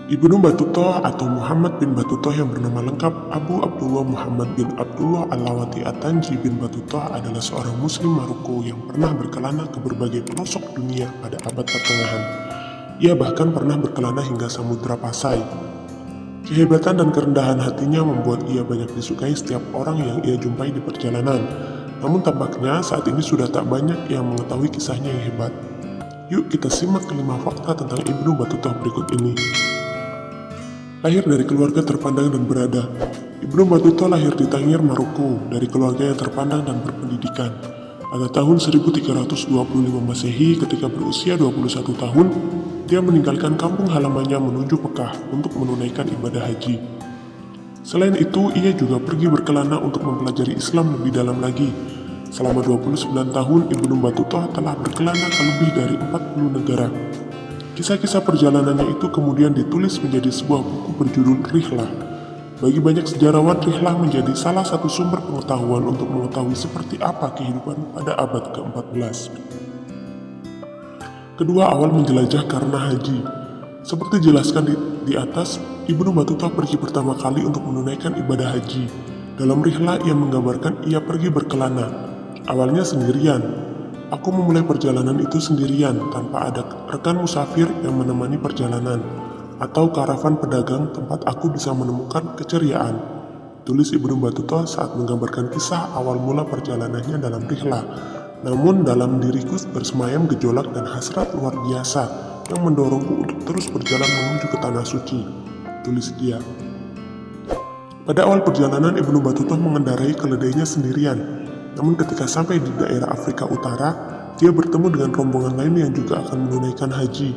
Ibnu Battuta atau Muhammad bin Battuta yang bernama lengkap Abu Abdullah Muhammad bin Abdullah Al-Lawati At-Tanji bin Battuta adalah seorang muslim Maroko yang pernah berkelana ke berbagai pelosok dunia pada abad pertengahan. Ia bahkan pernah berkelana hingga Samudra Pasai. Kehebatan dan kerendahan hatinya membuat ia banyak disukai setiap orang yang ia jumpai di perjalanan. Namun tampaknya saat ini sudah tak banyak yang mengetahui kisahnya yang hebat. Yuk kita simak kelima fakta tentang Ibnu Battuta berikut ini. Lahir dari keluarga terpandang dan berada. Ibnu Battuta lahir di Tangier, Maroko, dari keluarga yang terpandang dan berpendidikan. Pada tahun 1325 Masehi, ketika berusia 21 tahun, dia meninggalkan kampung halamannya menuju Mekah untuk menunaikan ibadah haji. Selain itu, ia juga pergi berkelana untuk mempelajari Islam lebih dalam lagi. Selama 29 tahun, Ibnu Battuta telah berkelana ke lebih dari 40 negara. Kisah-kisah perjalanannya itu kemudian ditulis menjadi sebuah buku berjudul Rihlah. Bagi banyak sejarawan, Rihlah menjadi salah satu sumber pengetahuan untuk mengetahui seperti apa kehidupan pada abad ke-14. Kedua, awal menjelajah karena haji. Seperti dijelaskan di atas, Ibnu Battuta pergi pertama kali untuk menunaikan ibadah haji. Dalam Rihlah, ia menggambarkan ia pergi berkelana. Awalnya sendirian. Aku memulai perjalanan itu sendirian tanpa ada rekan musafir yang menemani perjalanan atau karavan pedagang tempat aku bisa menemukan keceriaan. Tulis Ibnu Battuta saat menggambarkan kisah awal mula perjalanannya dalam Rihlah. Namun dalam diriku bersemayam gejolak dan hasrat luar biasa yang mendorongku untuk terus berjalan menuju ke tanah suci. Tulis dia. Pada awal perjalanan Ibnu Battuta mengendarai keledainya sendirian. Namun ketika sampai di daerah Afrika Utara, dia bertemu dengan rombongan lain yang juga akan menunaikan haji.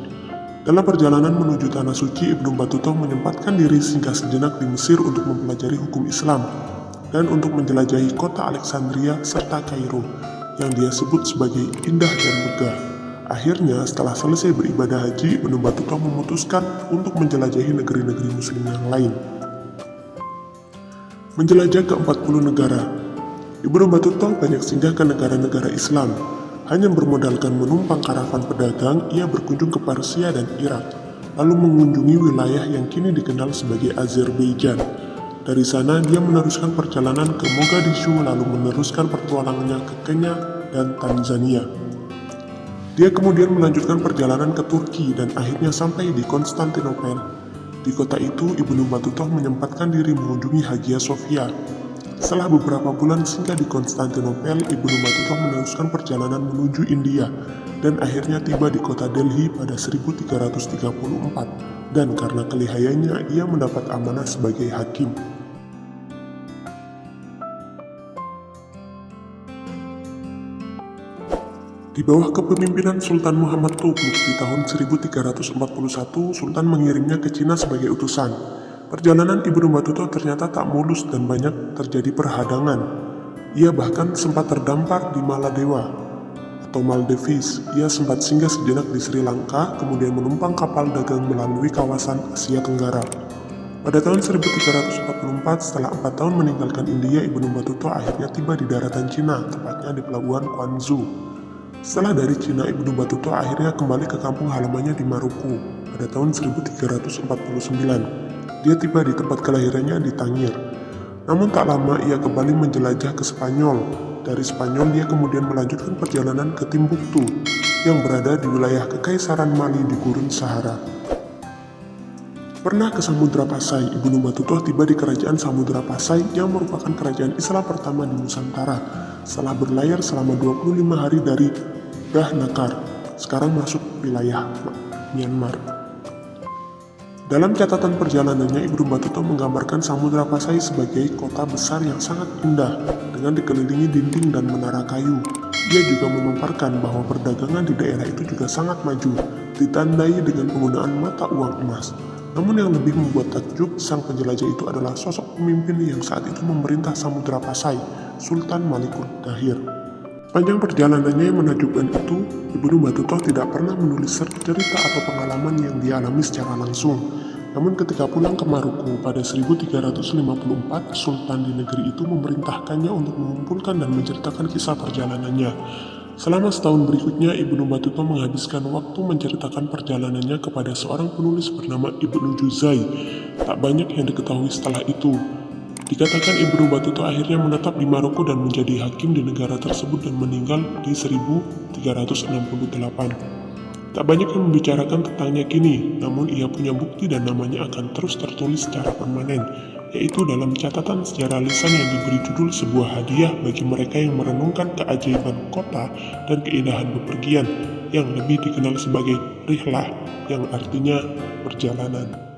Dalam perjalanan menuju Tanah Suci, Ibnu Battuta menyempatkan diri singgah sejenak di Mesir untuk mempelajari hukum Islam dan untuk menjelajahi kota Alexandria serta Kairo yang dia sebut sebagai indah dan megah. Akhirnya, setelah selesai beribadah haji, Ibnu Battuta memutuskan untuk menjelajahi negeri-negeri muslim yang lain. Menjelajah ke 40 negara. Ibnu Battuta banyak singgah ke negara-negara Islam. Hanya bermodalkan menumpang karavan pedagang, ia berkunjung ke Persia dan Irak, lalu mengunjungi wilayah yang kini dikenal sebagai Azerbaijan. Dari sana, dia meneruskan perjalanan ke Mogadishu, lalu meneruskan petualangannya ke Kenya dan Tanzania. Dia kemudian melanjutkan perjalanan ke Turki dan akhirnya sampai di Konstantinopel. Di kota itu, Ibnu Battuta menyempatkan diri mengunjungi Hagia Sophia. Setelah beberapa bulan singgah di Konstantinopel, Ibnu Battuta meneruskan perjalanan menuju India dan akhirnya tiba di kota Delhi pada 1334 dan karena kelihayannya ia mendapat amanah sebagai hakim. Di bawah kepemimpinan Sultan Muhammad Tughluq di tahun 1341, Sultan mengirimnya ke Cina sebagai utusan. Perjalanan Ibnu Battuta ternyata tak mulus dan banyak terjadi perhadangan. Ia bahkan sempat terdampar di Maladewa atau Maldives. Ia sempat singgah sejenak di Sri Lanka, kemudian menumpang kapal dagang melalui kawasan Asia Tenggara. Pada tahun 1344, setelah 4 tahun meninggalkan India, Ibnu Battuta akhirnya tiba di daratan Cina, tepatnya di pelabuhan Quanzhou. Setelah dari Cina, Ibnu Battuta akhirnya kembali ke kampung halamannya di Maroko pada tahun 1349. Dia tiba di tempat kelahirannya di Tangier. Namun tak lama ia kembali menjelajah ke Spanyol. Dari Spanyol dia kemudian melanjutkan perjalanan ke Timbuktu yang berada di wilayah Kekaisaran Mali di Gurun Sahara. Pernah ke Samudra Pasai, Ibnu Battuta tiba di kerajaan Samudra Pasai yang merupakan kerajaan Islam pertama di Nusantara setelah berlayar selama 25 hari dari Nakar, sekarang masuk wilayah Myanmar. Dalam catatan perjalanannya, Ibnu Battuta menggambarkan Samudra Pasai sebagai kota besar yang sangat indah dengan dikelilingi dinding dan menara kayu. Ia juga memaparkan bahwa perdagangan di daerah itu juga sangat maju, ditandai dengan penggunaan mata uang emas. Namun yang lebih membuat takjub sang penjelajah itu adalah sosok pemimpin yang saat itu memerintah Samudra Pasai, Sultan Malikul Dahir. Panjang perjalanannya yang menakjubkan itu, Ibnu Battuta tidak pernah menulis cerita atau pengalaman yang dialami secara langsung. Namun ketika pulang ke Maroko pada 1354, Sultan di negeri itu memerintahkannya untuk mengumpulkan dan menceritakan kisah perjalanannya. Selama setahun berikutnya, Ibnu Battuta menghabiskan waktu menceritakan perjalanannya kepada seorang penulis bernama Ibnu Juzai. Tak banyak yang diketahui setelah itu. Dikatakan Ibnu Battuta akhirnya menetap di Maroko dan menjadi hakim di negara tersebut dan meninggal di 1368. Tak banyak yang membicarakan tentangnya kini, namun ia punya bukti dan namanya akan terus tertulis secara permanen, yaitu dalam catatan sejarah lisan yang diberi judul sebuah hadiah bagi mereka yang merenungkan keajaiban kota dan keindahan bepergian, yang lebih dikenal sebagai rihlah, yang artinya perjalanan.